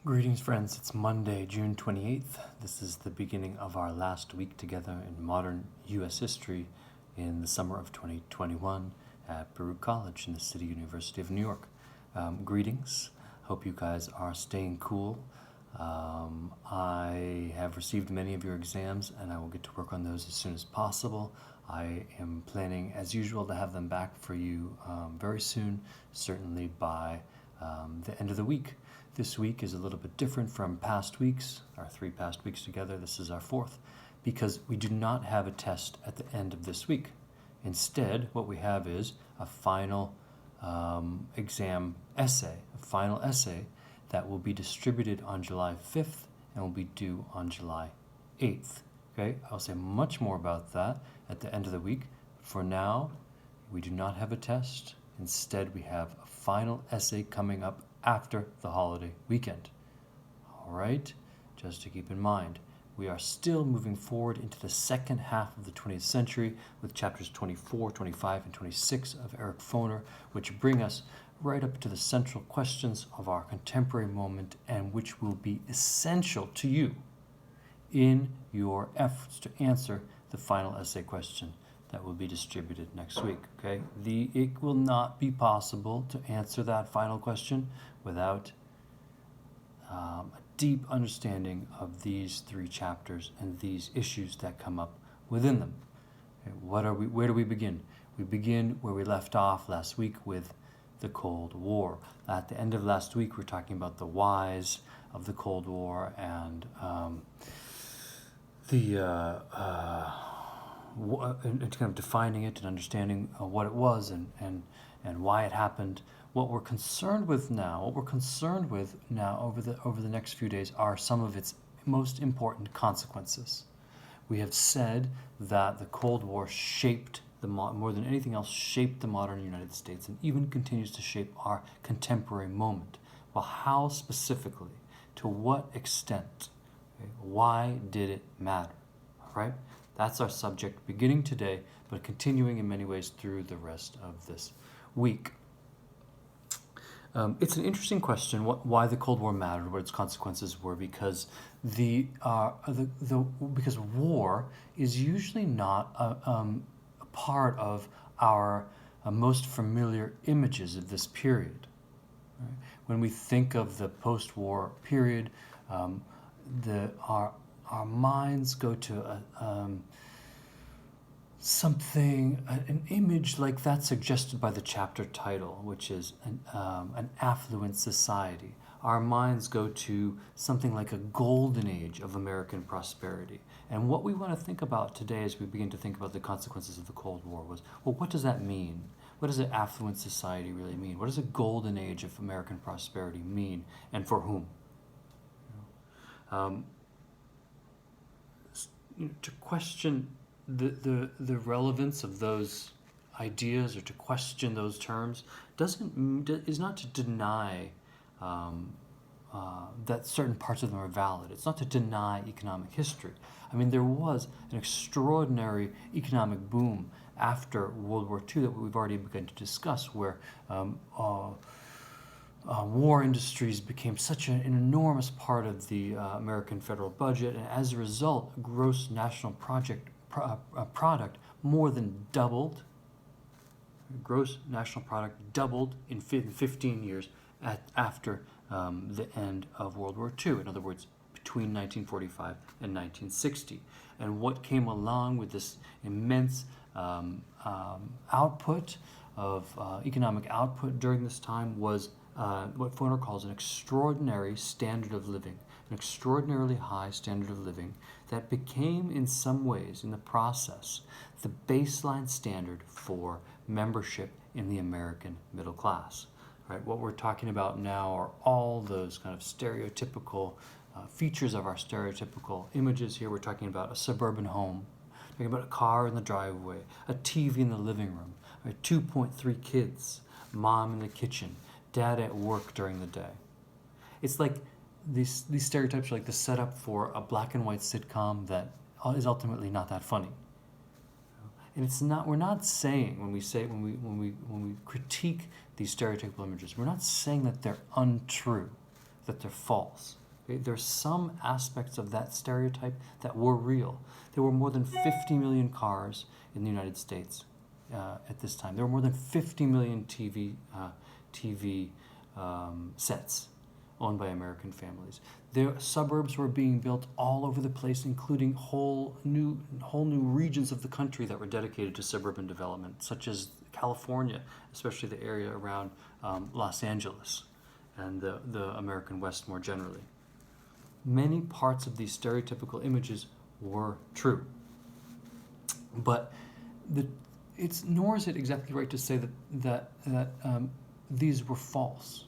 Greetings, friends. It's Monday, June 28th. This is the beginning of our last week together in modern U.S. history in the summer of 2021 at Baruch College in the City University of New York. Greetings. Hope you guys are staying cool. I have received many of your exams, and I will get to work on those as soon as possible. I am planning, as usual, to have them back for you very soon, certainly by the end of the week. This week is a little bit different from past weeks, our 3 past weeks together. This is our 4th, because we do not have a test at the end of this week. Instead, what we have is a final exam essay, a final essay that will be distributed on July 5th and will be due on July 8th. Okay, I'll say much more about that at the end of the week. For now, we do not have a test. Instead, we have a final essay coming up after the holiday weekend. All right, just to keep in mind, we are still moving forward into the second half of the 20th century with chapters 24, 25, and 26 of Eric Foner, which bring us right up to the central questions of our contemporary moment and which will be essential to you in your efforts to answer the final essay question that will be distributed next week. Okay, it will not be possible to answer that final question without a deep understanding of these 3 chapters and these issues that come up within them. Okay, where do we begin? We begin where we left off last week with the Cold War. At the end of last week, we're talking about the whys of the Cold War and and kind of defining it and understanding what it was and why it happened. What we're concerned with now over the next few days are some of its most important consequences. We have said that the Cold War shaped more than anything else, shaped the modern United States and even continues to shape our contemporary moment. Well, how specifically? To what extent? Okay? Why did it matter? All right? That's our subject beginning today, but continuing in many ways through the rest of this week. It's an interesting question why the Cold War mattered, what its consequences were, because because war is usually not a part of our most familiar images of this period. Right? When we think of the post-war period, our minds go to an image like that suggested by the chapter title, which is an affluent society. Our minds go to something like a golden age of American prosperity. And what we want to think about today as we begin to think about the consequences of the Cold War was, well, what does that mean? What does an affluent society really mean? What does a golden age of American prosperity mean, and for whom? To question the relevance of those ideas or to question those terms is not to deny that certain parts of them are valid. It's not to deny economic history. I mean, there was an extraordinary economic boom after World War II that we've already begun to discuss, where war industries became such an enormous part of the American federal budget, and as a result, gross national product more than doubled. Gross national product doubled in 15 years after the end of World War II. In other words, between 1945 and 1960. And what came along with this immense output of economic output during this time was what Foner calls an extraordinary standard of living, an extraordinarily high standard of living that became, in some ways, in the process, the baseline standard for membership in the American middle class. Right? What we're talking about now are all those kind of stereotypical features of our stereotypical images here. We're talking about a suburban home, talking about a car in the driveway, a TV in the living room, right? 2.3 kids, mom in the kitchen, dad at work during the day. It's like these stereotypes are like the setup for a black and white sitcom that is ultimately not that funny. And it's not. We're not saying when we critique these stereotypical images, we're not saying that they're untrue. that they're false. Okay? There's some aspects of that stereotype that were real. There were more than 50 million cars in the United States at this time. There were more than 50 million TV sets owned by American families. The suburbs were being built all over the place, including whole new regions of the country that were dedicated to suburban development, such as California, especially the area around Los Angeles and the American West more generally. Many parts of these stereotypical images were true, but nor is it exactly right to say that these were false.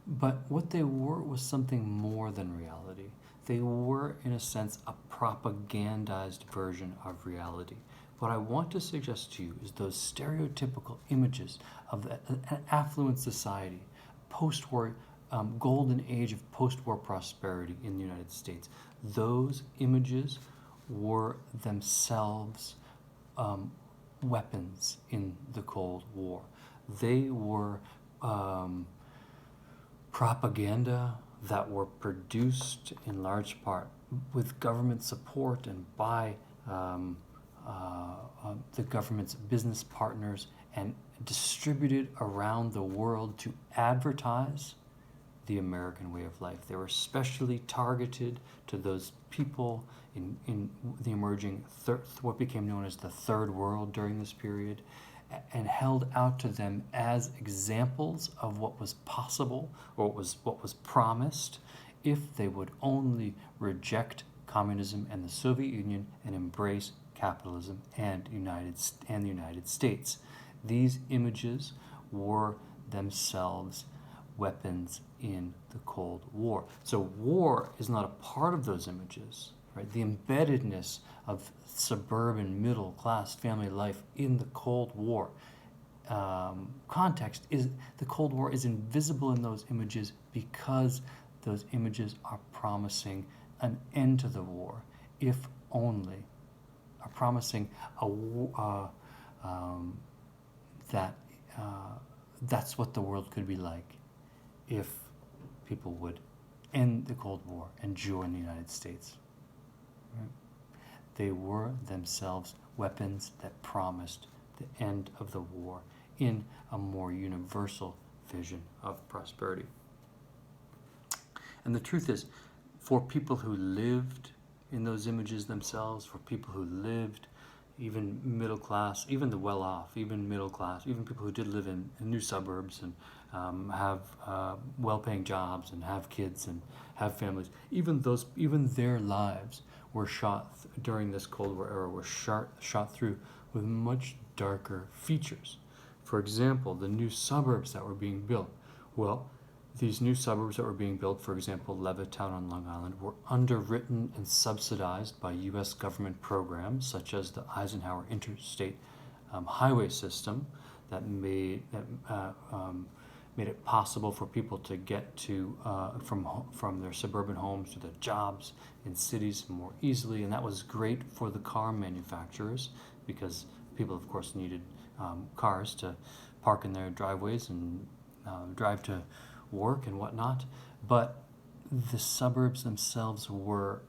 But what they were was something more than reality. They were, in a sense, a propagandized version of reality. What I want to suggest to you is those stereotypical images of an affluent society, post-war, golden age of post-war prosperity in the United States. Those images were themselves weapons in the Cold War. They were propaganda that were produced in large part with government support and by the government's business partners, and distributed around the world to advertise the American way of life. They were especially targeted to those people in the emerging what became known as the Third World during this period, and held out to them as examples of what was possible or what was promised if they would only reject communism and the Soviet Union and embrace capitalism and the United States. These images were themselves weapons in the Cold War. So war is not a part of those images, right? The embeddedness of suburban middle-class family life in the Cold War context is the Cold War is invisible in those images because those images are promising an end to the war, if only are promising that's what the world could be like if people would end the Cold War and join the United States. Right? They were themselves weapons that promised the end of the war in a more universal vision of prosperity. And the truth is, for people who lived in those images themselves, for people who lived even middle class, even the well-off, even middle class, even people who did live in new suburbs and have well-paying jobs and have kids and have families, even their lives were during this Cold War era, were shot through with much darker features. For example, the new suburbs that were being built. Well, these new suburbs that were being built, for example, Levittown on Long Island, were underwritten and subsidized by U.S. government programs such as the Eisenhower Interstate Highway System that made it possible for people to get to from their suburban homes to their jobs in cities more easily, and that was great for the car manufacturers because people, of course, needed cars to park in their driveways and drive to work and whatnot. But the suburbs themselves were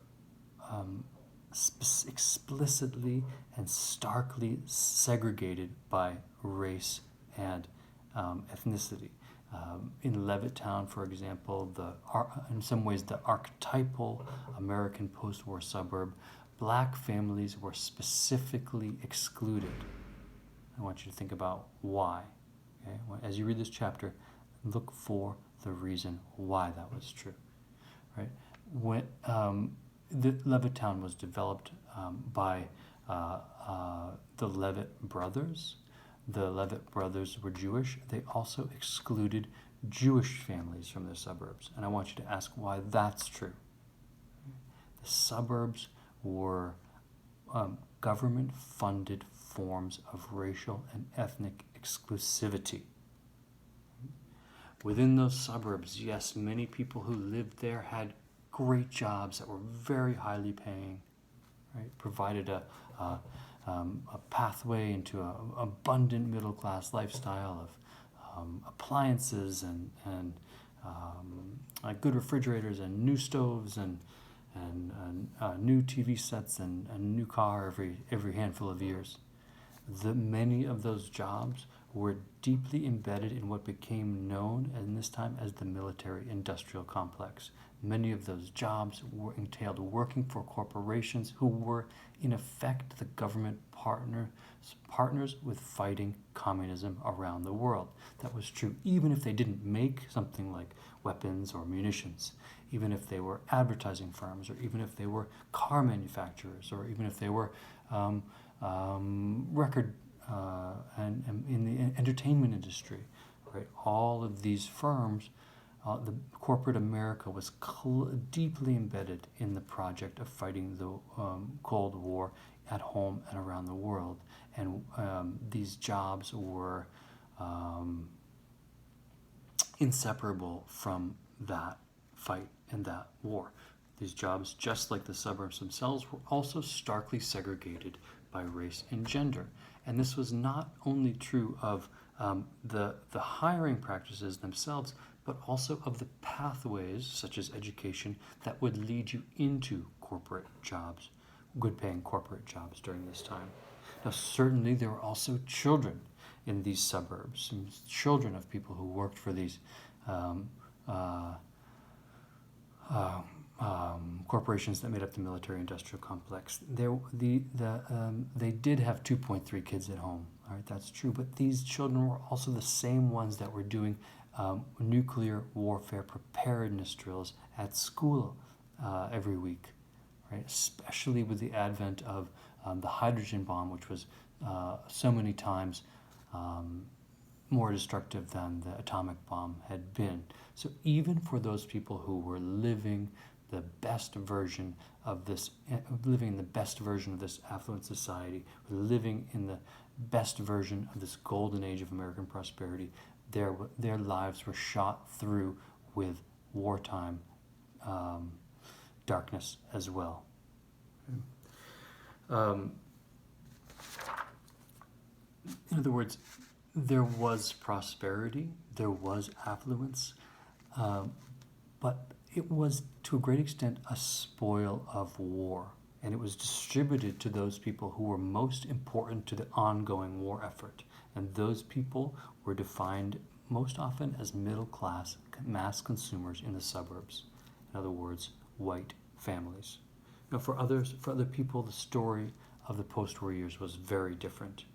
explicitly and starkly segregated by race and ethnicity. In Levittown, for example, in some ways the archetypal American post-war suburb, black families were specifically excluded. I want you to think about why. Okay? As you read this chapter, look for the reason why that was true. Right? When the Levittown was developed by the Levitt brothers. The Levitt brothers were Jewish. They also excluded Jewish families from their suburbs. And I want you to ask why that's true. The suburbs were government-funded forms of racial and ethnic exclusivity. Within those suburbs, yes, many people who lived there had great jobs that were very highly paying, right? Provided a pathway into an abundant middle-class lifestyle of appliances and like good refrigerators and new stoves and new TV sets and a new car every handful of years. Many of those jobs were deeply embedded in what became known in this time as the military-industrial complex. Many of those jobs entailed working for corporations who were, in effect, the government partners with fighting communism around the world. That was true even if they didn't make something like weapons or munitions, even if they were advertising firms, or even if they were car manufacturers, or even if they were record and in the entertainment industry, right? All of these firms, the corporate America was deeply embedded in the project of fighting the Cold War at home and around the world, and these jobs were inseparable from that fight and that war. These jobs, just like the suburbs themselves, were also starkly segregated by race and gender. And this was not only true of the hiring practices themselves, but also of the pathways, such as education, that would lead you into corporate jobs, good-paying corporate jobs during this time. Now, certainly there were also children in these suburbs, and children of people who worked for these corporations that made up the military-industrial complex. They did have 2.3 kids at home. All right, that's true. But these children were also the same ones that were doing nuclear warfare preparedness drills at school every week, right? Especially with the advent of the hydrogen bomb, which was so many times more destructive than the atomic bomb had been. So even for those people who were living the best version of this, living in the best version of this affluent society, living in the best version of this golden age of American prosperity, their lives were shot through with wartime darkness as well. In other words, there was prosperity, there was affluence, but it was to a great extent a spoil of war, and it was distributed to those people who were most important to the ongoing war effort, and those people were defined most often as middle-class mass consumers in the suburbs. In other words, white families. Now, for other people, the story of the post-war years was very different.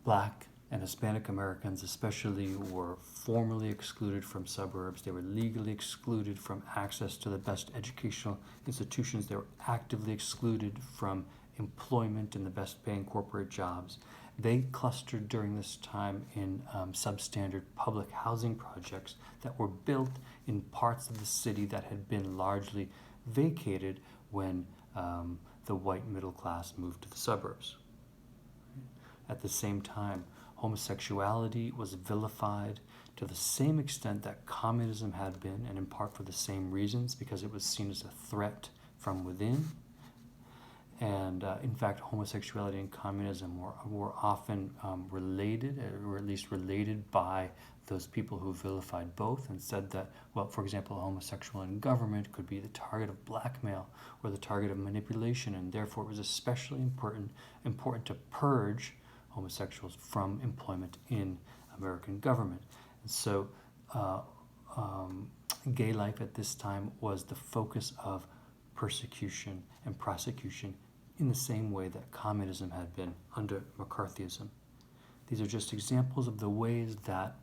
Black and Hispanic Americans especially were formally excluded from suburbs. They were legally excluded from access to the best educational institutions. They were actively excluded from employment in the best paying corporate jobs. They clustered during this time in substandard public housing projects that were built in parts of the city that had been largely vacated when the white middle class moved to the suburbs. At the same time, homosexuality was vilified to the same extent that communism had been, and in part for the same reasons, because it was seen as a threat from within. And in fact, homosexuality and communism were often related, or at least related by those people who vilified both and said that, well, for example, a homosexual in government could be the target of blackmail or the target of manipulation, and therefore it was especially important to purge homosexuals from employment in American government. And so gay life at this time was the focus of persecution and prosecution in the same way that communism had been under McCarthyism. These are just examples of the ways that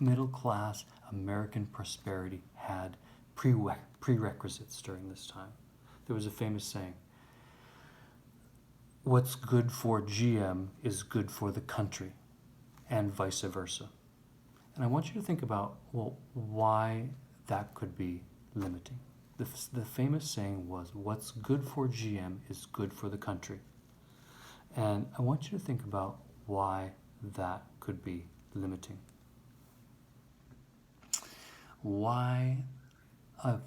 middle-class American prosperity had prerequisites during this time. There was a famous saying, "What's good for GM is good for the country," and vice versa. And I want you to think about, well, why that could be limiting. The famous saying was, "What's good for GM is good for the country." And I want you to think about why that could be limiting. Why a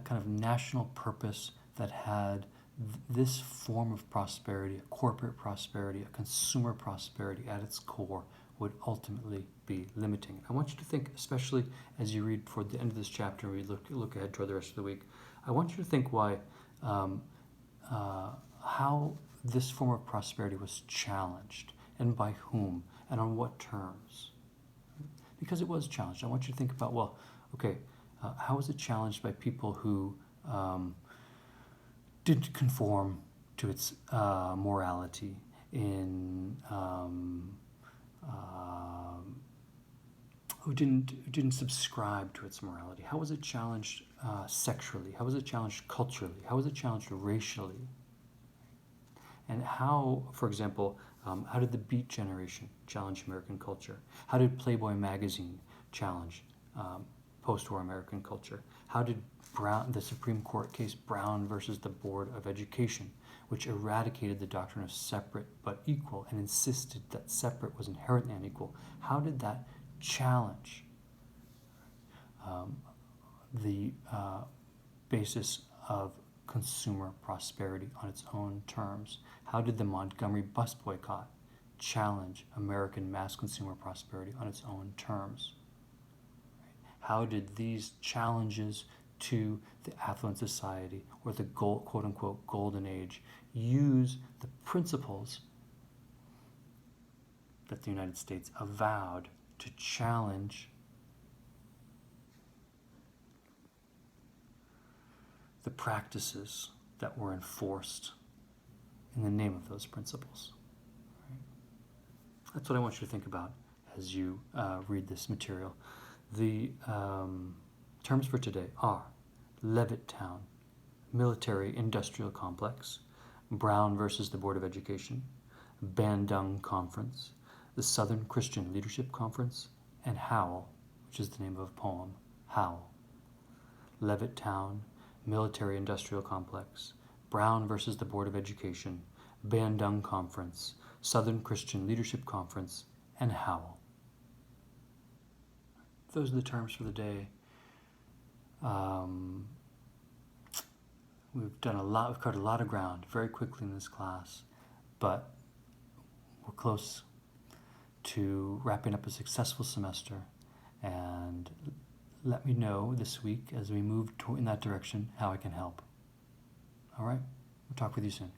kind of national purpose that had this form of prosperity, a corporate prosperity, a consumer prosperity at its core, would ultimately be limiting. I want you to think, especially as you read toward the end of this chapter, we look ahead toward the rest of the week. I want you to think um, how this form of prosperity was challenged, and by whom, and on what terms. Because it was challenged. I want you to think about, well, okay, how was it challenged by people who didn't conform to its morality who didn't subscribe to its morality? How was it challenged sexually? How was it challenged culturally? How was it challenged racially? And how, for example, how did the Beat Generation challenge American culture? How did Playboy magazine challenge post-war American culture? How did the Supreme Court case Brown versus the Board of Education, which eradicated the doctrine of separate but equal and insisted that separate was inherently unequal, how did that challenge the basis of consumer prosperity on its own terms? How did the Montgomery bus boycott challenge American mass consumer prosperity on its own terms? How did these challenges to the affluent society, or the quote-unquote golden age, use the principles that the United States avowed to challenge the practices that were enforced in the name of those principles? Right? That's what I want you to think about as you read this material. The terms for today are Levittown Military Industrial Complex, Brown versus the Board of Education, Bandung Conference, the Southern Christian Leadership Conference, and Howl, which is the name of a poem, Howl. Levittown Military Industrial Complex, Brown versus the Board of Education, Bandung Conference, Southern Christian Leadership Conference, and Howl. Those are the terms for the day. We've covered a lot of ground very quickly in this class, but we're close to wrapping up a successful semester, and let me know this week as we move in that direction how I can help. All right? We'll talk with you soon.